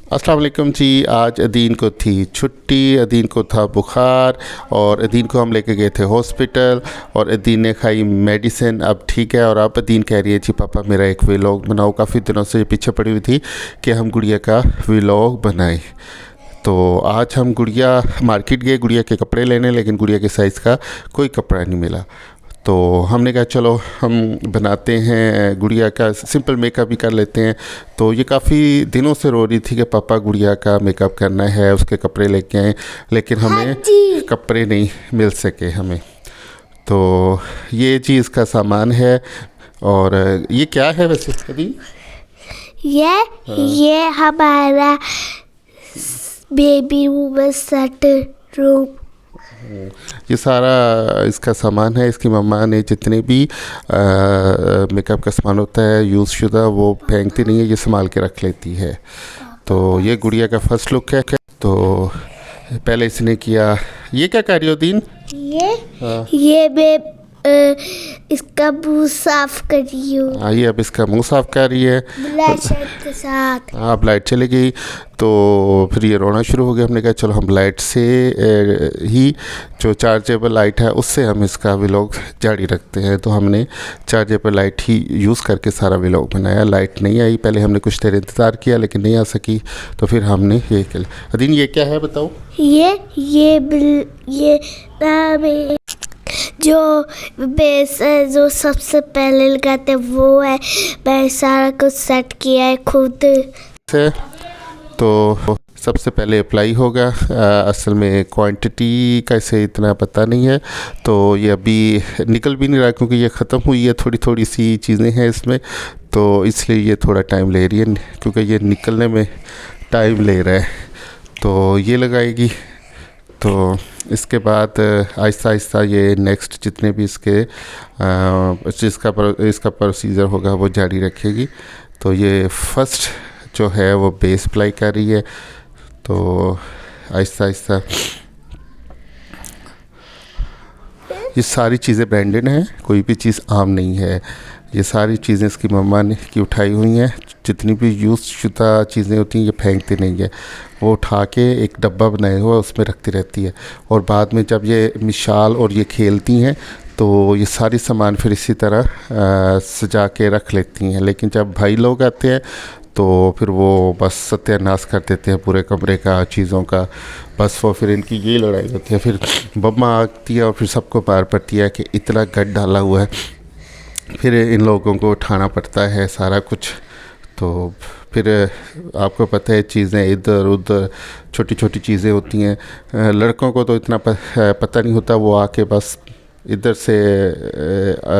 अस्सलाम वालेकुम जी। आज अदीन को थी छुट्टी, अदीन को था बुखार और अदीन को हम लेके गए थे हॉस्पिटल और अदीन ने खाई मेडिसिन, अब ठीक है। और अब अदीन कह रही है जी पापा मेरा एक व्लॉग बनाओ। काफ़ी दिनों से पीछे पड़ी हुई थी कि हम गुड़िया का व्लॉग बनाएं। तो आज हम गुड़िया मार्केट गए गुड़िया के कपड़े लेने, लेकिन गुड़िया के साइज़ का कोई कपड़ा नहीं मिला। तो हमने कहा चलो हम बनाते हैं गुड़िया का सिंपल मेकअप ही कर लेते हैं। तो ये काफ़ी दिनों से रो रही थी कि पापा गुड़िया का मेकअप करना है, उसके कपड़े लेके आए, लेकिन हमें कपड़े नहीं मिल सके हमें। तो ये चीज़ का सामान है। और ये क्या है वैसे अभी? ये हमारा बेबी रूम सेट रूम। ये सारा इसका सामान है। इसकी मम्मा ने जितने भी मेकअप का सामान होता है यूज़ शुदा वो फेंकती नहीं है, ये संभाल के रख लेती है। तो ये गुड़िया का फर्स्ट लुक है। तो पहले इसने किया, ये क्या कर रही हो दीन? ये मैं इसका मुंह साफ कर रही हूँ। ये अब इसका मुंह साफ कर रही है ब्लैक के साथ। अब लाइट चली गई तो फिर ये रोना शुरू हो गया। हमने कहा चलो हम लाइट से ही, जो चार्जेबल लाइट है उससे हम इसका व्लॉग जारी रखते हैं। तो हमने चार्जेबल लाइट ही यूज़ करके सारा व्लॉग बनाया। लाइट नहीं आई, पहले हमने कुछ देर इंतज़ार किया लेकिन नहीं आ सकी, तो फिर हमने ये किया। अदीन ये क्या है बताओ? ये जो बेस है जो सबसे पहले लगाते हैं वो है। मैं सारा कुछ सेट किया है खुद से। तो सबसे पहले अप्लाई होगा। असल में क्वांटिटी का इसे इतना पता नहीं है, तो ये अभी निकल भी नहीं रहा क्योंकि ये ख़त्म हुई है। थोड़ी थोड़ी सी चीज़ें हैं इसमें, तो इसलिए ये थोड़ा टाइम ले रही है क्योंकि ये निकलने में टाइम ले रहा है। तो ये लगाएगी, तो इसके बाद आहिस्ता आहिस्ता ये नेक्स्ट जितने भी इसके इसका प्रोसीजर होगा वो जारी रखेगी। तो ये फर्स्ट जो है वो बेस अप्लाई कर रही है। तो आहिस्ता आहिस्ता ये सारी चीज़ें ब्रांडेड हैं, कोई भी चीज़ आम नहीं है। ये सारी चीज़ें इसकी मम्मा ने की उठाई हुई हैं। जितनी भी यूज़ शुदा चीज़ें होती हैं ये फेंकती नहीं है, वो उठा के एक डब्बा बनाया हुआ उसमें रखती रहती है। और बाद में जब ये मिशाल और ये खेलती हैं तो ये सारी सामान फिर इसी तरह सजा के रख लेती हैं। लेकिन जब भाई लोग आते हैं तो फिर वो बस सत्यानाश कर देते हैं पूरे कमरे का, चीज़ों का। बस वो फिर इनकी ये लड़ाई होती है। फिर बम्मा आती है और फिर सबको मार पड़ती है कि इतना गट डाला हुआ है। फिर इन लोगों को उठाना पड़ता है सारा कुछ। तो फिर आपको पता है चीज़ें इधर उधर छोटी छोटी चीज़ें होती हैं। लड़कों को तो इतना पता नहीं होता, वो आके बस इधर से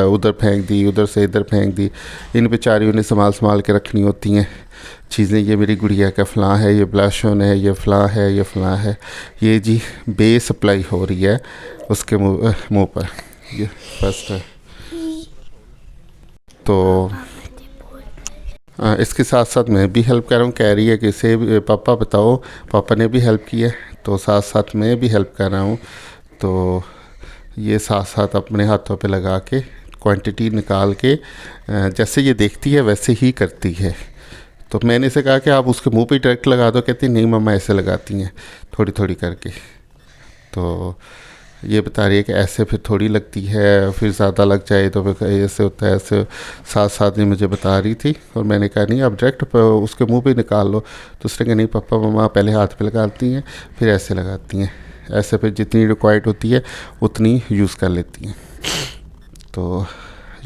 उधर फेंक दी, उधर से इधर फेंक दी। इन बेचारियों ने संभाल के रखनी होती हैं चीज़ें। ये मेरी गुड़िया का फ़लाँ है, ये ब्लश ऑन है, ये फ़लाँ है, ये फ़लाँ है। ये जी बेस अप्लाई हो रही है उसके मुँह पर, ये फर्स्ट है। तो इसके साथ साथ मैं भी हेल्प कर रहा हूँ। कह रही है कि इसे पापा बताओ, पापा ने भी हेल्प की है, तो साथ साथ मैं भी हेल्प कर रहा हूँ। तो ये साथ साथ अपने हाथों पे लगा के क्वांटिटी निकाल के जैसे ये देखती है वैसे ही करती है। तो मैंने इसे कहा कि आप उसके मुंह पे डायरेक्ट लगा दो, कहती नहीं मम्मा ऐसे लगाती हैं थोड़ी थोड़ी करके। तो ये बता रही है कि ऐसे फिर थोड़ी लगती है, फिर ज़्यादा लग जाए तो फिर ऐसे होता है, ऐसे साथ साथ ही मुझे बता रही थी। और मैंने कहा नहीं आप डायरेक्ट उसके मुंह पे निकाल लो। तो उसने कहा नहीं पापा मम्मा पहले हाथ पे लगाती हैं फिर ऐसे लगाती हैं, ऐसे फिर जितनी रिक्वायर्ड होती है उतनी यूज़ कर लेती हैं। तो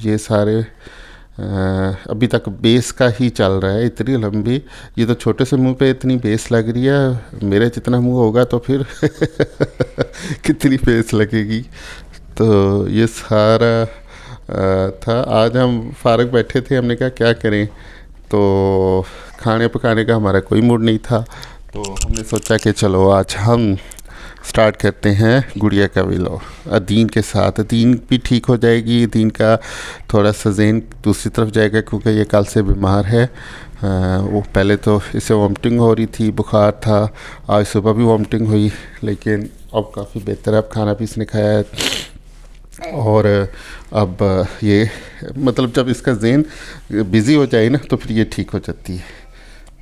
ये सारे अभी तक बेस का ही चल रहा है। इतनी लंबी, ये तो छोटे से मुंह पे इतनी बेस लग रही है, मेरे जितना मुंह होगा तो फिर कितनी बेस लगेगी। तो ये सारा था। आज हम फारग बैठे थे, हमने कहा क्या करें, तो खाने पकाने का हमारा कोई मूड नहीं था। तो हमने सोचा कि चलो आज हम स्टार्ट करते हैं गुड़िया का व्लॉग अदीन के साथ। अदीन भी ठीक हो जाएगी, अदीन का थोड़ा सा ज़हन दूसरी तरफ जाएगा क्योंकि ये कल से बीमार है। वो पहले तो इसे वॉमिटिंग हो रही थी, बुखार था, आज सुबह भी वॉमिटिंग हुई, लेकिन अब काफ़ी बेहतर है। अब खाना भी इसने खाया है और अब ये मतलब जब इसका ज़हन बिज़ी हो जाए ना तो फिर ये ठीक हो जाती है।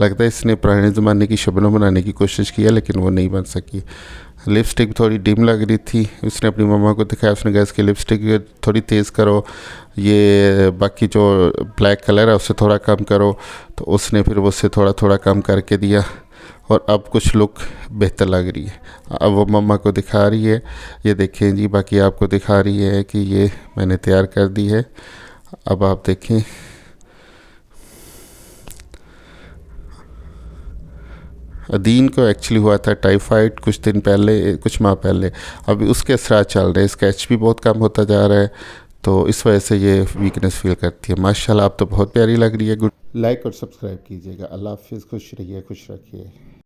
लगता है इसने पुराने ज़माने की शबनम बनाने की कोशिश की है लेकिन वो नहीं बन सकी। लिपस्टिक थोड़ी डिम लग रही थी, उसने अपनी मम्मा को दिखाया, उसने कहा इसकी लिपस्टिक थोड़ी तेज़ करो, ये बाकी जो ब्लैक कलर है उससे थोड़ा कम करो। तो उसने फिर उससे थोड़ा थोड़ा कम करके दिया और अब कुछ लुक बेहतर लग रही है। अब वो मम्मा को दिखा रही है, ये देखें जी, बाकी आपको दिखा रही है कि ये मैंने तैयार कर दी है। अब आप देखें, अदीन को एक्चुअली हुआ था टाइफाइड कुछ दिन पहले, कुछ माह पहले, अभी उसके असरात चल रहे हैं, स्केच भी बहुत कम होता जा रहा है, तो इस वजह से ये वीकनेस फील करती है। माशाल्लाह आप तो बहुत प्यारी लग रही है। गुड, लाइक और सब्सक्राइब कीजिएगा। अल्लाह हाफिज़, खुश रहिए, खुश रखिए।